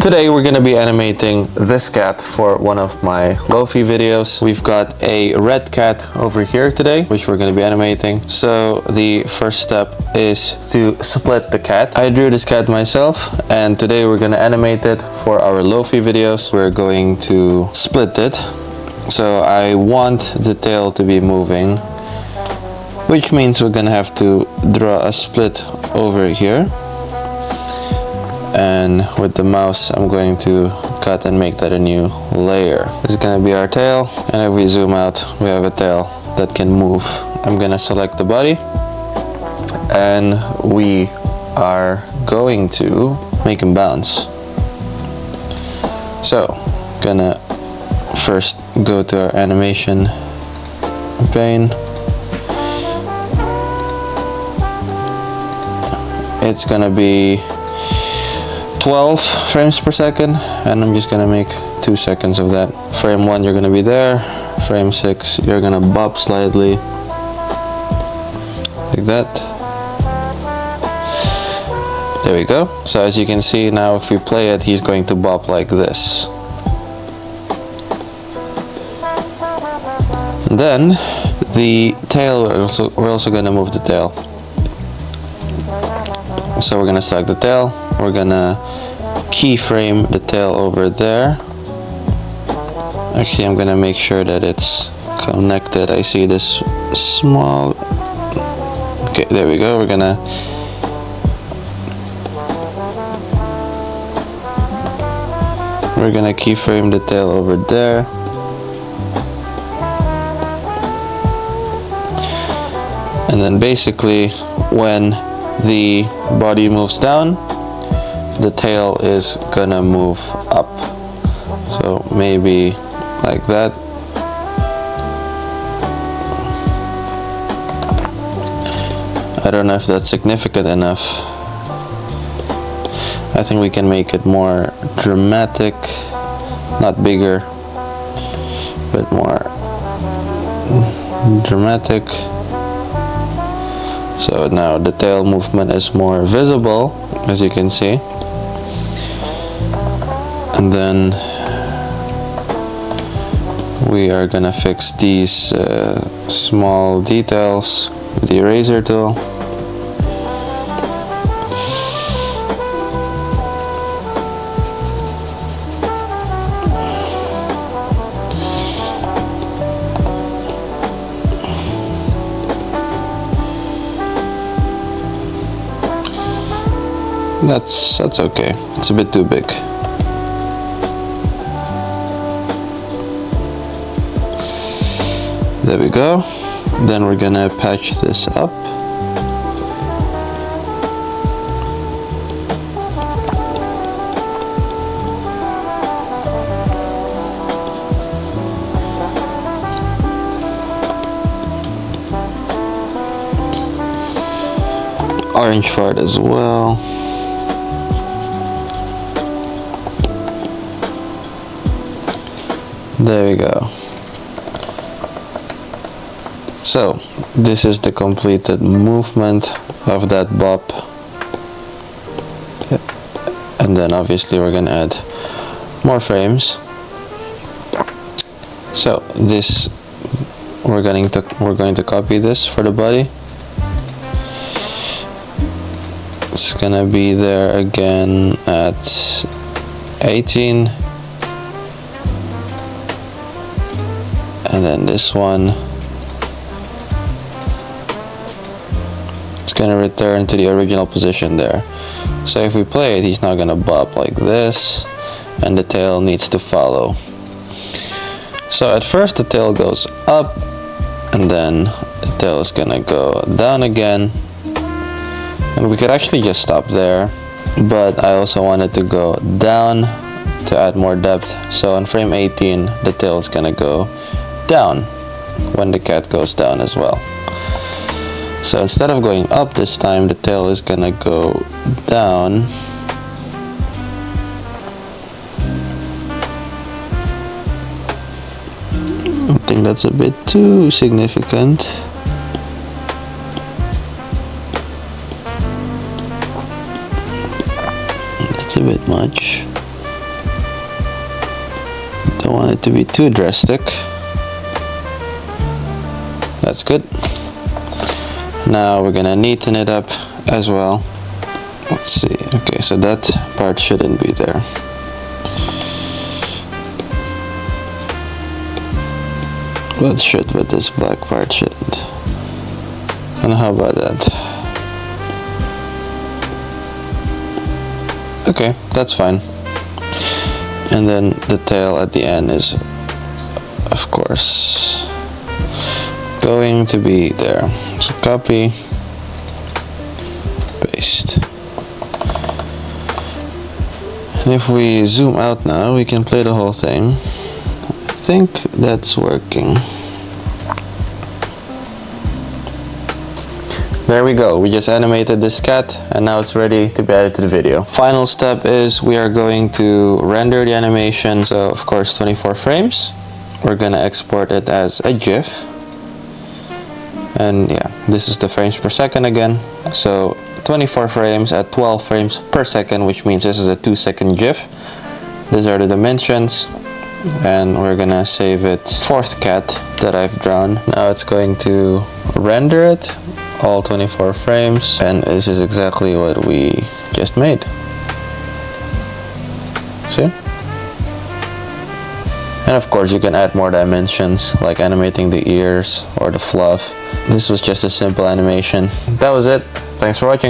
Today we're going to be animating this cat for one of my Lofi videos. We've got a red cat over here today, which we're going to be animating. So the first step is to split the cat. I drew this cat myself, and today we're going to animate it for our Lofi videos. We're going to split it. So I want the tail to be moving, which means we're going to have to draw a split over here. And with the mouse I'm going to cut and make that a new layer. This is going to be our tail, and if we zoom out we have a tail that can move. I'm going to select the body, and we are going to make him bounce. So gonna first go to our animation pane. It's gonna be 12 frames per second, and I'm just gonna make 2 seconds of that. Frame 1 you're gonna be there, frame 6 you're gonna bop slightly like that. There we go. So as you can see now, if we play it, he's going to bop like this. And then the tail, we're also gonna move the tail. So we're gonna select the tail, we're gonna keyframe the tail over there. Actually, I'm gonna make sure that it's connected. I see this small, okay, there we go. We're gonna keyframe the tail over there. And then basically when the body moves down, the tail is gonna move up. So maybe like that. I don't know if that's significant enough. I think we can make it more dramatic, not bigger, but more dramatic. So now the tail movement is more visible, as you can see. And then we are gonna fix these small details with the eraser tool. That's okay. It's a bit too big. There we go. Then we're gonna patch this up. Orange part as well. There we go. So this is the completed movement of that bop. And then obviously we're gonna add more frames. So this we're going to copy this for the body. It's gonna be there again at 18. And then this one, it's gonna return to the original position there. So if we play it, he's not gonna bop like this, and the tail needs to follow. So at first the tail goes up, and then the tail is gonna go down again. And we could actually just stop there, but I also wanted to go down to add more depth. So on frame 18, the tail is gonna go down when the cat goes down as well. So instead of going up this time, the tail is gonna go down. I think that's a bit too significant. That's a bit much. Don't want it to be too drastic. That's good. Now we're gonna neaten it up as well. Let's see. Okay, so that part shouldn't be there. Well, it should, but this black part shouldn't. And how about that? Okay, that's fine. And then the tail at the end is, of course, going to be there. So copy, paste. And if we zoom out now, we can play the whole thing. I think that's working. There we go, we just animated this cat and now it's ready to be added to the video. Final step is we are going to render the animation, so of course 24 frames. We're gonna export it as a GIF. And yeah, this is the frames per second again. So 24 frames at 12 frames per second, which means this is a 2-second GIF. These are the dimensions. And we're gonna save it. Fourth cat that I've drawn. Now it's going to render it, all 24 frames, and this is exactly what we just made. See? And of course you can add more dimensions, like animating the ears or the fluff. This was just a simple animation. That was it. Thanks for watching.